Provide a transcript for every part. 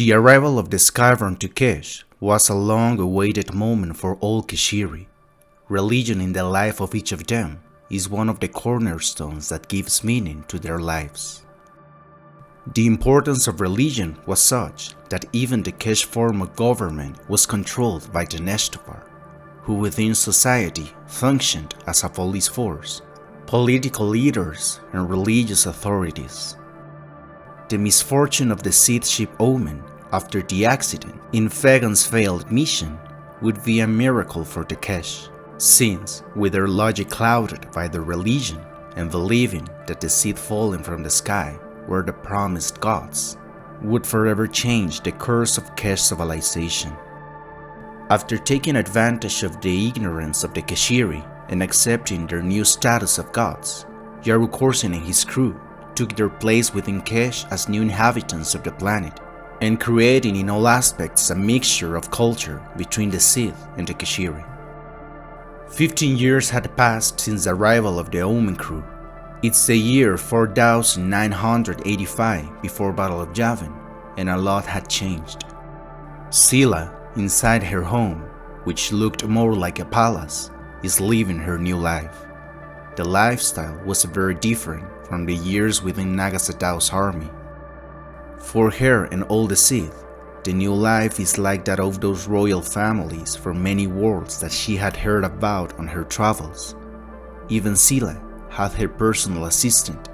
The arrival of the Skyborn to Kesh was a long-awaited moment for all Keshiri. Religion in the life of each of them is one of the cornerstones that gives meaning to their lives. The importance of religion was such that even the Kesh form of government was controlled by the Neshtovar, who within society functioned as a police force, political leaders, and religious authorities. The misfortune of the Sith ship Omen after the accident in Fagon's failed mission would be a miracle for the Kesh, since, with their logic clouded by their religion and believing that the Sith falling from the sky were the promised gods, would forever change the course of Kesh civilization. After taking advantage of the ignorance of the Keshiri and accepting their new status of gods, Yaru Korsin and his crew took their place within Kesh as new inhabitants of the planet, and creating in all aspects a mixture of culture between the Sith and the Keshiri. 15 years had passed since the arrival of the Omen crew. It's the year 4985 before Battle of Yavin, and a lot had changed. Sila, inside her home, which looked more like a palace, is living her new life. The lifestyle was very different from the years within Nagasatao's army. For her and all the Sith, the new life is like that of those royal families from many worlds that she had heard about on her travels. Even Sila had her personal assistant,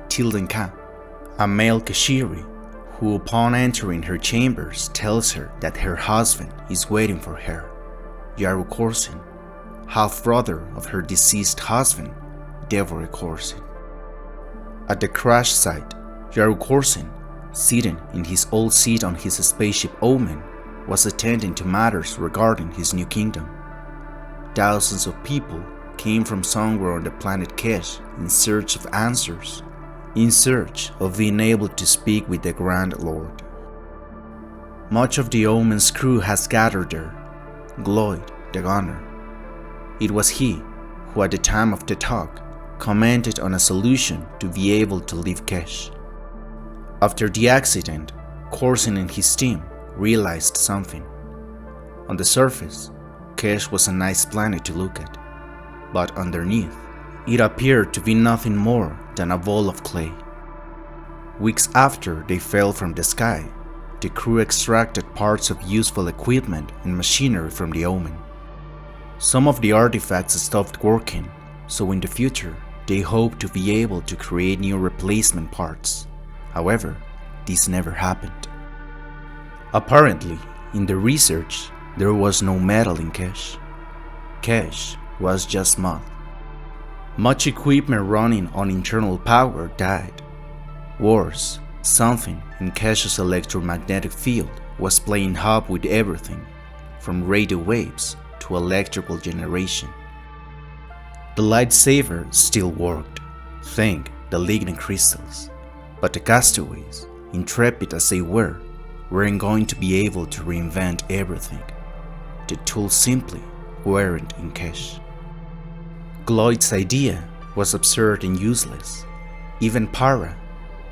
Tilden Khan, a male Keshiri, who upon entering her chambers tells her that her husband is waiting for her, Yaru Korsin, half-brother of her deceased husband, Yaru Korsin. At the crash site, Yaru Korsin, sitting in his old seat on his spaceship Omen, was attending to matters regarding his new kingdom. Thousands of people came from somewhere on the planet Kesh in search of answers, in search of being able to speak with the Grand Lord. Much of the Omen's crew has gathered there. Gloyd, the gunner. It was he who at the time of the talk commented on a solution to be able to leave Kesh. After the accident, Korsin and his team realized something. On the surface, Kesh was a nice planet to look at, but underneath, it appeared to be nothing more than a ball of clay. Weeks after they fell from the sky, the crew extracted parts of useful equipment and machinery from the Omen. Some of the artifacts stopped working, so in the future, they hoped to be able to create new replacement parts. However, this never happened. Apparently, in the research, there was no metal in Kesh. Kesh was just mud. Much equipment running on internal power died. Worse, something in Kesh's electromagnetic field was playing havoc with everything, from radio waves to electrical generation. The lightsaber still worked, thanks to the lignin crystals, but the castaways, intrepid as they weren't going to be able to reinvent everything. The tools simply weren't in Kesh. Gloyd's idea was absurd and useless. Even Para,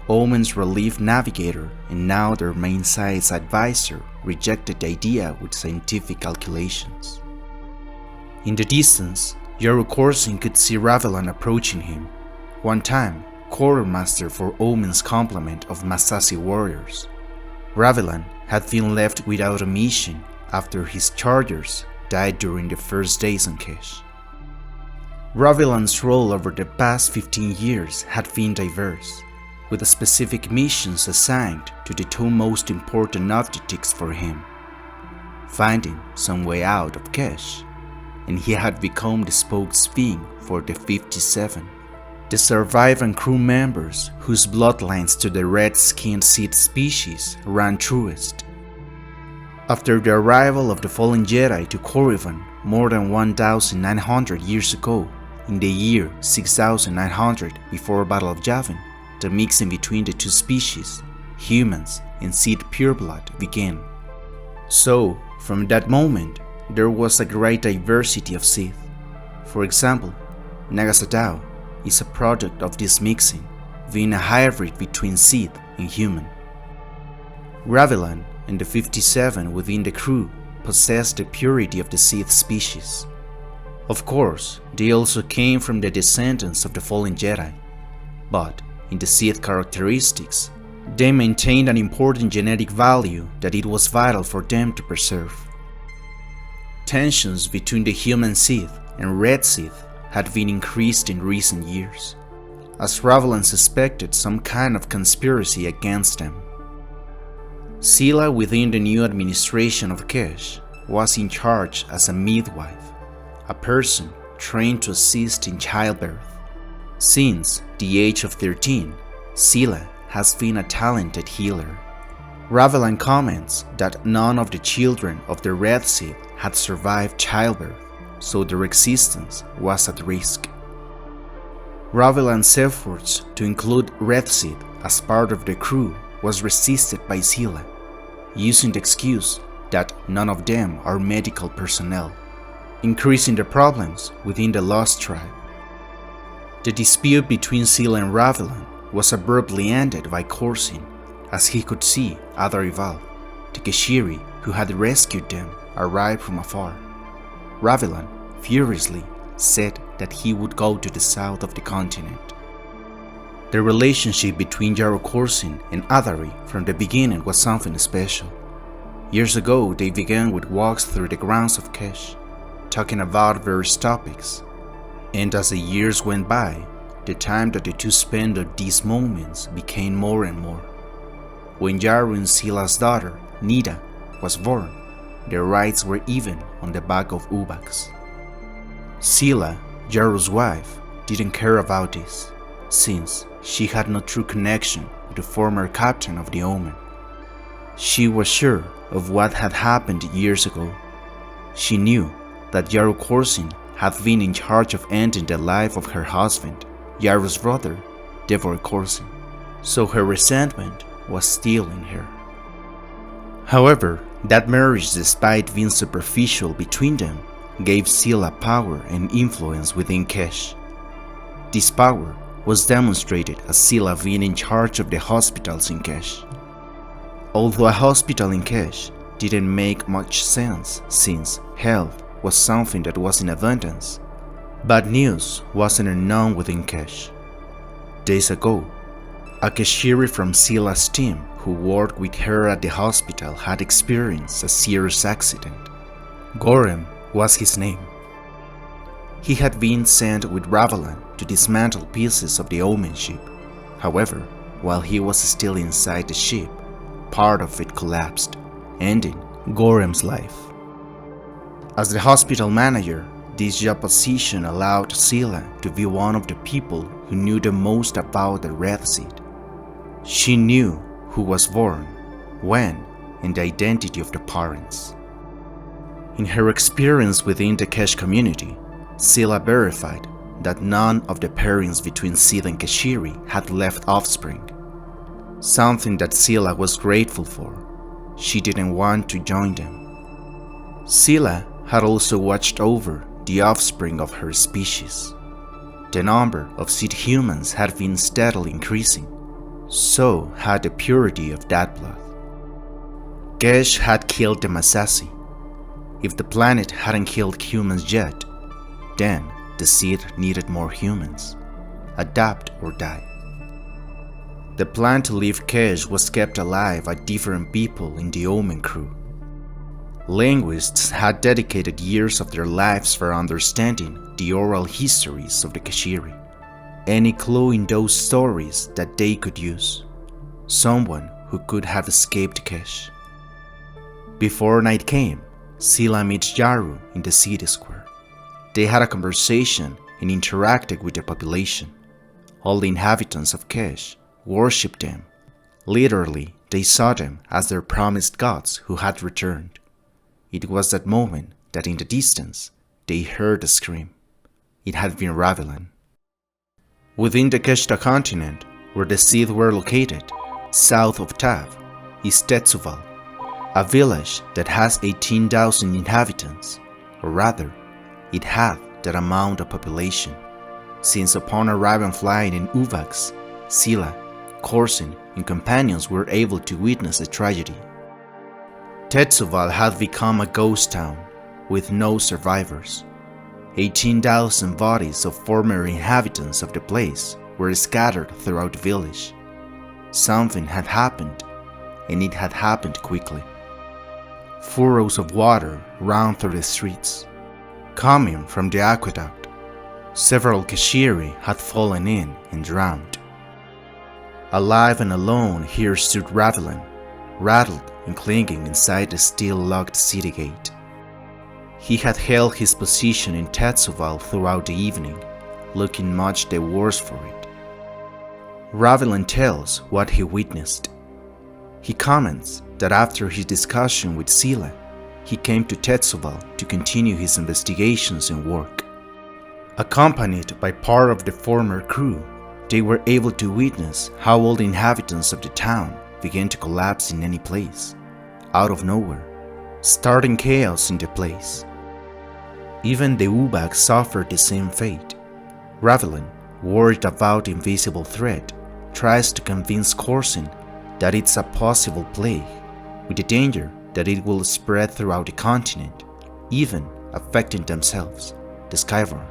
Omen's relief navigator and now their main science advisor, rejected the idea with scientific calculations. In the distance, Yaru Korsin could see Ravelan approaching him. One time, quartermaster for Omen's complement of Massassi warriors. Ravelan had been left without a mission after his chargers died during the first days on Kesh. Ravelan's role over the past 15 years had been diverse, with specific missions assigned to the two most important objectives for him: finding some way out of Kesh, and he had become the spokesman for the 57, the surviving crew members whose bloodlines to the red-skinned Sith species ran truest. After the arrival of the fallen Jedi to Korriban more than 1,900 years ago, in the year 6,900 before Battle of Yavin, the mixing between the two species, humans and Sith pureblood, began. So, from that moment, there was a great diversity of Sith. For example, Nagasatao is a product of this mixing, being a hybrid between Sith and human. Ravelan and the 57 within the crew possessed the purity of the Sith species. Of course, they also came from the descendants of the fallen Jedi, but in the Sith characteristics, they maintained an important genetic value that it was vital for them to preserve. Tensions between the human Sith and Red Sith had been increased in recent years, as Ravelan suspected some kind of conspiracy against them. Sila within the new administration of Kesh was in charge as a midwife, a person trained to assist in childbirth. Since the age of 13, Sila has been a talented healer. Ravelan comments that none of the children of the Red Sith had survived childbirth, so their existence was at risk. Ravelan's efforts to include Red Sith as part of the crew was resisted by Sila, using the excuse that none of them are medical personnel, increasing the problems within the Lost Tribe. The dispute between Sila and Ravelan was abruptly ended by Korsin, as he could see other rival, the Keshiri who had rescued them, arrive from afar. Ravelan furiously said that he would go to the south of the continent. The relationship between Yaru Korsin and Adari from the beginning was something special. Years ago, they began with walks through the grounds of Kesh, talking about various topics, and as the years went by, the time that the two spent on these moments became more and more. When Yaru and Sila's daughter, Nida, was born, their rights were even on the back of Ubax. Sila, Yaru's wife, didn't care about this, since she had no true connection with the former captain of the Omen. She was sure of what had happened years ago. She knew that Yaru Korsin had been in charge of ending the life of her husband, Yaru's brother, Yaru Korsin, so her resentment was still in her. However, that marriage, despite being superficial between them, gave Sila power and influence within Kesh. This power was demonstrated as Sila being in charge of the hospitals in Kesh. Although a hospital in Kesh didn't make much sense since health was something that was in abundance, bad news wasn't unknown within Kesh. Days ago, a Keshiri from Sila's team who worked with her at the hospital had experienced a serious accident. Gorem was his name. He had been sent with Ravelan to dismantle pieces of the Omen ship. However, while he was still inside the ship, part of it collapsed, ending Gorem's life. As the hospital manager, this job position allowed Sila to be one of the people who knew the most about the Red Sith. She knew who was born, when, and the identity of the parents. In her experience within the Kesh community, Sila verified that none of the pairings between Sith and Keshiri had left offspring, something that Sila was grateful for. She didn't want to join them. Sila had also watched over the offspring of her species. The number of Sith humans had been steadily increasing, so had the purity of that blood. Kesh had killed the Masasi. If the planet hadn't killed humans yet, then the Sith needed more humans. Adapt or die. The plan to leave Kesh was kept alive by different people in the Omen crew. Linguists had dedicated years of their lives for understanding the oral histories of the Keshiri. Any clue in those stories that they could use. Someone who could have escaped Kesh. Before night came, Sila meets Yaru in the city square. They had a conversation and interacted with the population. All the inhabitants of Kesh worshipped them. Literally, they saw them as their promised gods who had returned. It was that moment that in the distance, they heard a scream. It had been Ravelan. Within the Keshta continent, where the Sith were located, south of Tav, is Tetsuval, a village that has 18,000 inhabitants, or rather, it had that amount of population, since upon arriving flying in Uvax, Sila, Korsin, and companions were able to witness the tragedy. Tetsuval had become a ghost town with no survivors. 18,000 bodies of former inhabitants of the place were scattered throughout the village. Something had happened, and it had happened quickly. Furrows of water ran through the streets, coming from the aqueduct. Several Keshiri had fallen in and drowned. Alive and alone here stood Ravelan, rattled and clinging inside the steel-locked city gate. He had held his position in Tetsuval throughout the evening, looking much the worse for it. Ravelan tells what he witnessed. He comments that after his discussion with Sila, he came to Tetsuval to continue his investigations and work. Accompanied by part of the former crew, they were able to witness how all the inhabitants of the town began to collapse in any place, out of nowhere, starting chaos in the place. Even the Ubak suffered the same fate. Ravelan, worried about the invisible threat, tries to convince Korsin that it's a possible plague, with the danger that it will spread throughout the continent, even affecting themselves, the Skyborn.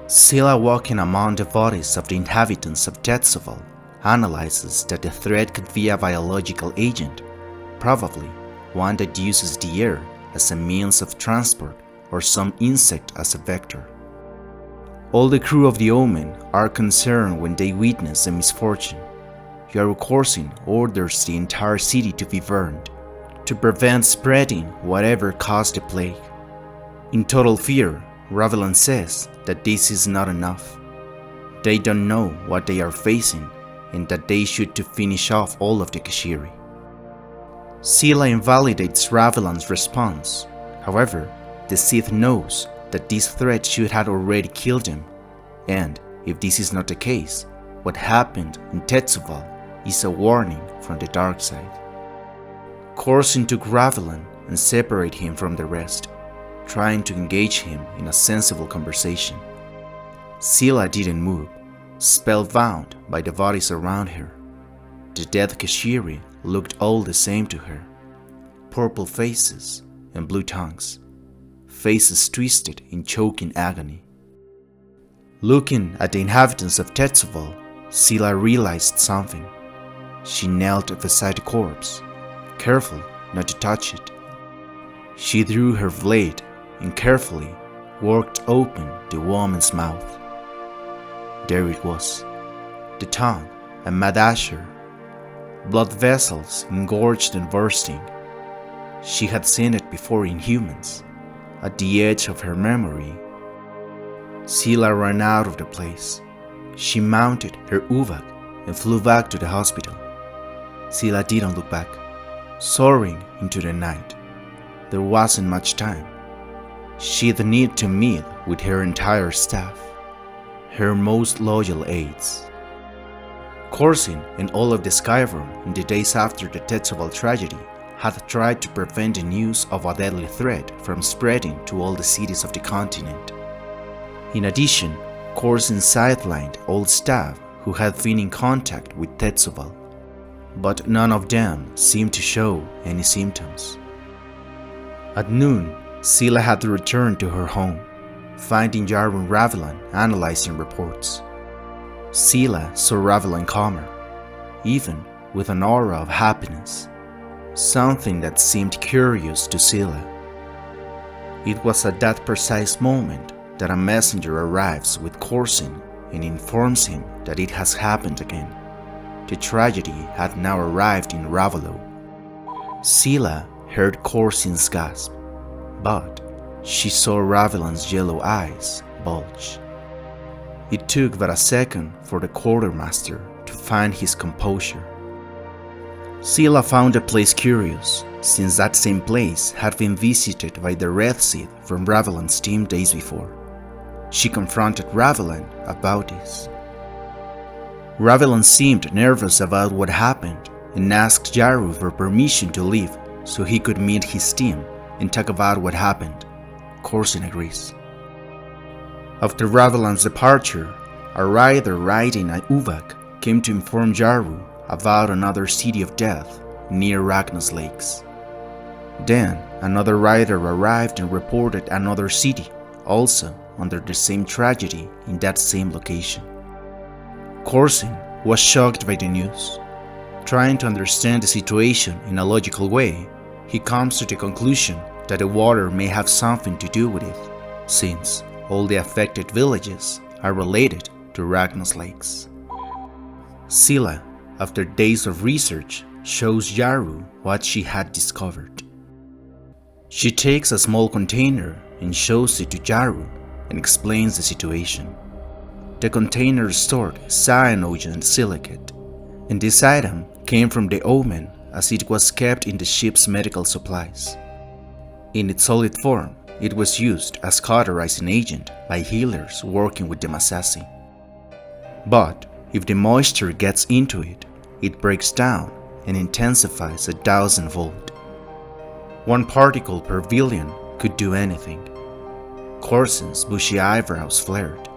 Sila, walking among the bodies of the inhabitants of Tetsuval, analyzes that the threat could be a biological agent, probably one that uses the air as a means of transport or some insect as a vector. All the crew of the Omen are concerned when they witness a misfortune. Yaru Korsin orders the entire city to be burned, to prevent spreading whatever caused the plague. In total fear, Ravelan says that this is not enough. They don't know what they are facing and that they should to finish off all of the Keshiri. Sila invalidates Ravelan's response. However, the Sith knows that this threat should have already killed him, and if this is not the case, what happened in Tetsuval is a warning from the dark side. Korsin took Ravelan and separated him from the rest, trying to engage him in a sensible conversation. Sila didn't move, spellbound by the bodies around her. The dead Keshiri looked all the same to her. Purple faces and blue tongues, faces twisted in choking agony. Looking at the inhabitants of Tetsuval, Sila realized something. She knelt beside the corpse, careful not to touch it. She drew her blade and carefully worked open the woman's mouth. There it was, the tongue, a mad asher, blood vessels engorged and bursting. She had seen it before in humans, at the edge of her memory. Sila ran out of the place. She mounted her Uvak and flew back to the hospital. Sila didn't look back, soaring into the night. There wasn't much time. She'd need to meet with her entire staff, her most loyal aides. Korsin and all of the Skyrim in the days after the Tetsuval tragedy had tried to prevent the news of a deadly threat from spreading to all the cities of the continent. In addition, Korsin sidelined all staff who had been in contact with Tetsuval, but none of them seemed to show any symptoms. At noon, Sila had returned to her home, finding Yaru and Ravelan analyzing reports. Sila saw Ravelan calmer, even with an aura of happiness, something that seemed curious to Sila. It was at that precise moment that a messenger arrives with Korsin and informs him that it has happened again. The tragedy had now arrived in Ravelo. Sila heard Korsin's gasp, but she saw Ravelan's yellow eyes bulge. It took but a second for the quartermaster to find his composure. Sila found the place curious, since that same place had been visited by the Red Sith from Ravelan's team days before. She confronted Ravelan about this. Ravelan seemed nervous about what happened and asked Yaru for permission to leave so he could meet his team and talk about what happened. Korsin agrees. After Ravelan's departure, a rider riding an Uvak came to inform Yaru about another city of death near Ragna's lakes. Then another rider arrived and reported another city, also under the same tragedy in that same location. Korsin was shocked by the news. Trying to understand the situation in a logical way, he comes to the conclusion that the water may have something to do with it, since all the affected villages are related to Ragnar's lakes. Sila, after days of research, shows Yaru what she had discovered. She takes a small container and shows it to Yaru and explains the situation. The container stored cyanogen silicate, and this item came from the Omen as it was kept in the ship's medical supplies. In its solid form, it was used as cauterizing agent by healers working with the Massassi. But if the moisture gets into it, it breaks down and intensifies 1,000-fold. One particle per billion could do anything. Korsin's bushy eyebrows flared,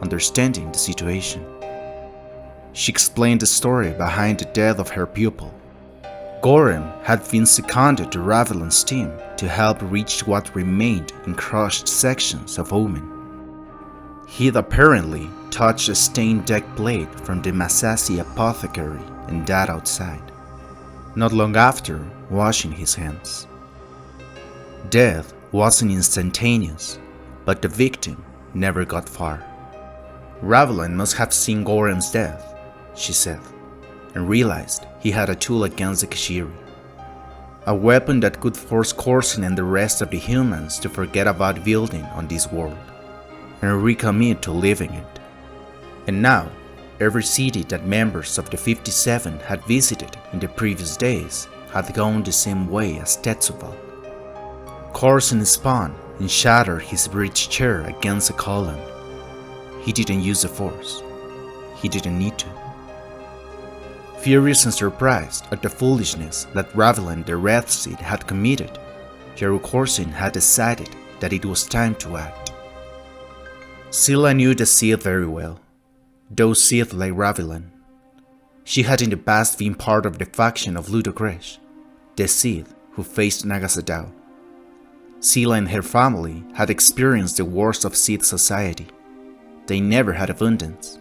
understanding the situation. She explained the story behind the death of her pupil. Gorem had been seconded to Ravelan's team to help reach what remained in crushed sections of Omen. He'd apparently touched a stained deck blade from the Massassi apothecary and died outside, not long after washing his hands. Death wasn't instantaneous, but the victim never got far. Ravelan must have seen Gorem's death, she said, and realized he had a tool against the Keshiri. A weapon that could force Korsin and the rest of the humans to forget about building on this world and recommit to living it. And now, every city that members of the 57 had visited in the previous days had gone the same way as Tetsuval. Korsin spun and shattered his bridge chair against a column. He didn't use the force. He didn't need to. Furious and surprised at the foolishness that Ravelan the Red Sith had committed, Yaru Korsin had decided that it was time to act. Sila knew the Sith very well, those Sith like Ravelan. She had in the past been part of the faction of Ludocresh, the Sith who faced Nagasadao. Sila and her family had experienced the worst of Sith society. They never had abundance.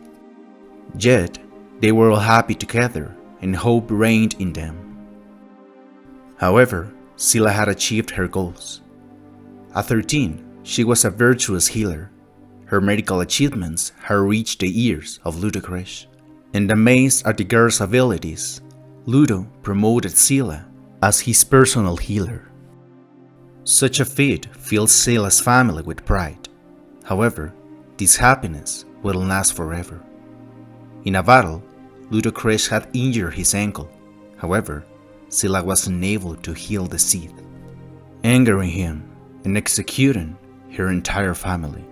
Yet, they were all happy together and hope reigned in them. However, Sila had achieved her goals. At 13, she was a virtuous healer. Her medical achievements had reached the ears of Ludocresh, and amazed at the girl's abilities, Ludo promoted Sila as his personal healer. Such a feat filled Sila's family with pride. However, this happiness wouldn't last forever. In a battle, Ludocresh had injured his ankle. However, Sila was unable to heal the Sith, angering him and executing her entire family.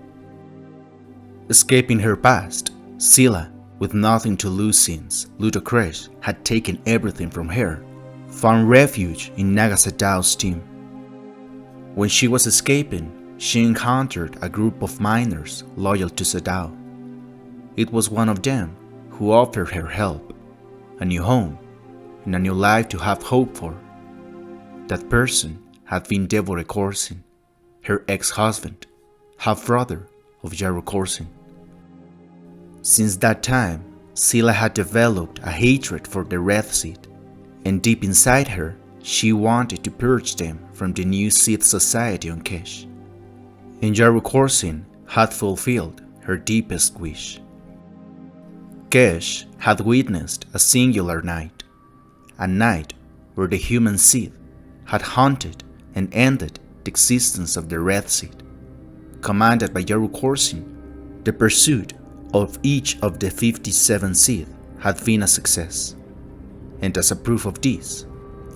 Escaping her past, Sila, with nothing to lose since Ludocresh had taken everything from her, found refuge in Nagasadao's team. When she was escaping, she encountered a group of miners loyal to Sadao. It was one of them who offered her help, a new home, and a new life to have hope for. That person had been Yaru Korsin, her ex-husband, half-brother of Yaru Korsin. Since that time, Sila had developed a hatred for the Red Sith, and deep inside her, she wanted to purge them from the new Sith society on Kesh. And Yaru Korsin had fulfilled her deepest wish. Kesh had witnessed a singular night, a night where the human Sith had hunted and ended the existence of the Red Sith. Commanded by Yaru Korsin, the pursuit of each of the 57 Sith had been a success, and as a proof of this,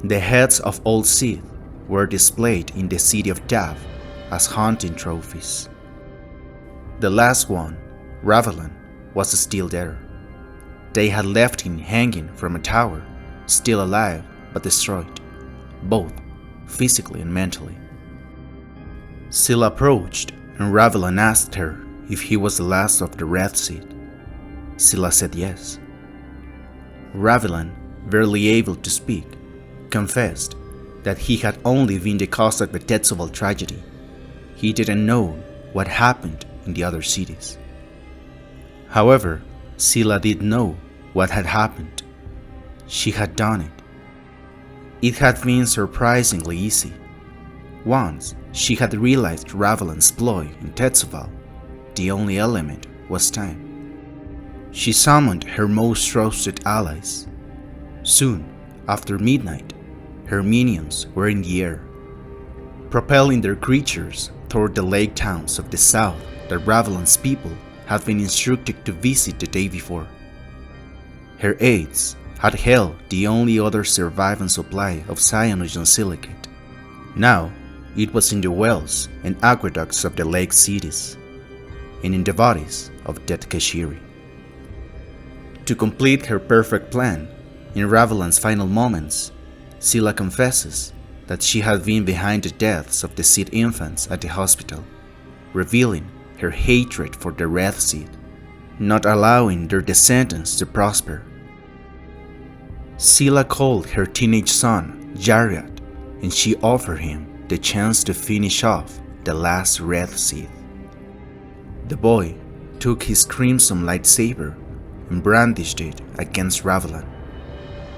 the heads of all Sith were displayed in the city of Tav as hunting trophies. The last one, Ravelan, was still there. They had left him hanging from a tower, still alive but destroyed, both physically and mentally. Sila approached and Ravelan asked her if he was the last of the Red Sith. Sila said yes. Ravelan, barely able to speak, confessed that he had only been the cause of the Tetsuval tragedy. He didn't know what happened in the other cities. However, Sila did know what had happened. She had done it. It had been surprisingly easy. Once she had realized Ravelan's ploy in Tetsuval, the only element was time. She summoned her most trusted allies. Soon after midnight, her minions were in the air, propelling their creatures toward the lake towns of the south that Ravelan's people had been instructed to visit the day before. Her aides had held the only other surviving supply of cyanogen silicate. Now it was in the wells and aqueducts of the lake cities, and in the bodies of dead Keshiri. To complete her perfect plan, in Ravelan's final moments, Sila confesses that she had been behind the deaths of the Sith infants at the hospital, revealing her hatred for the Red Sith, not allowing their descendants to prosper. Sila called her teenage son Yaru, and she offered him the chance to finish off the last Red Sith. The boy took his crimson lightsaber and brandished it against Ravelan,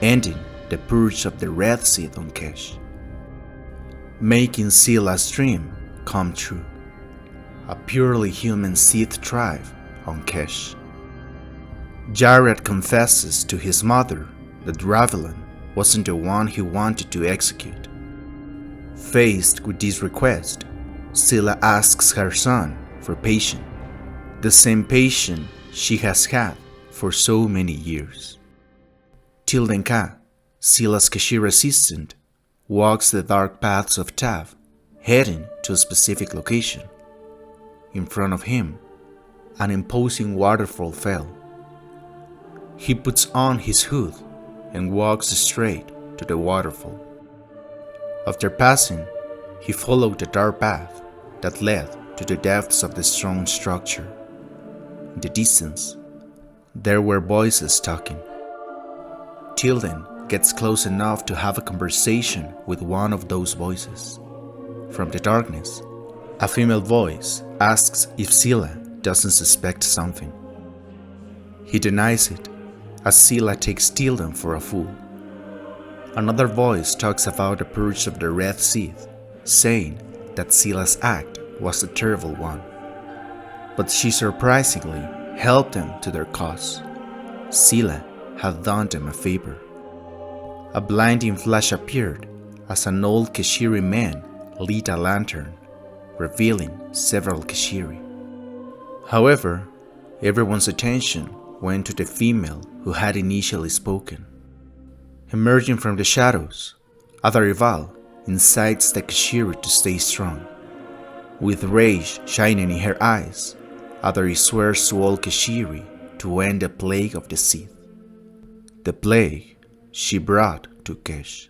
ending the purge of the Red Sith on Kesh, making Sila's dream come true. A purely human Sith tribe on Kesh. Yaru confesses to his mother that Ravelan wasn't the one he wanted to execute. Faced with this request, Sila asks her son for patience, the same patience she has had for so many years. Tilden Ka, Sila's Keshiri assistant, walks the dark paths of Tav, heading to a specific location. In front of him, an imposing waterfall fell. He puts on his hood and walks straight to the waterfall. After passing, he followed the dark path that led to the depths of the strong structure. In the distance, there were voices talking. Tilden gets close enough to have a conversation with one of those voices. From the darkness, a female voice asks if Sila doesn't suspect something. He denies it, as Sila takes Tilden for a fool. Another voice talks about the purge of the Red Sith, saying that Sila's act was a terrible one. But she surprisingly helped them to their cause. Sila had done them a favor. A blinding flash appeared as an old Keshiri man lit a lantern, revealing several Keshiri. However, everyone's attention went to the female who had initially spoken. Emerging from the shadows, Ada Rival incites the Keshiri to stay strong. With rage shining in her eyes, Ada swears to all Keshiri to end the plague of the Sith, the plague she brought to Kesh.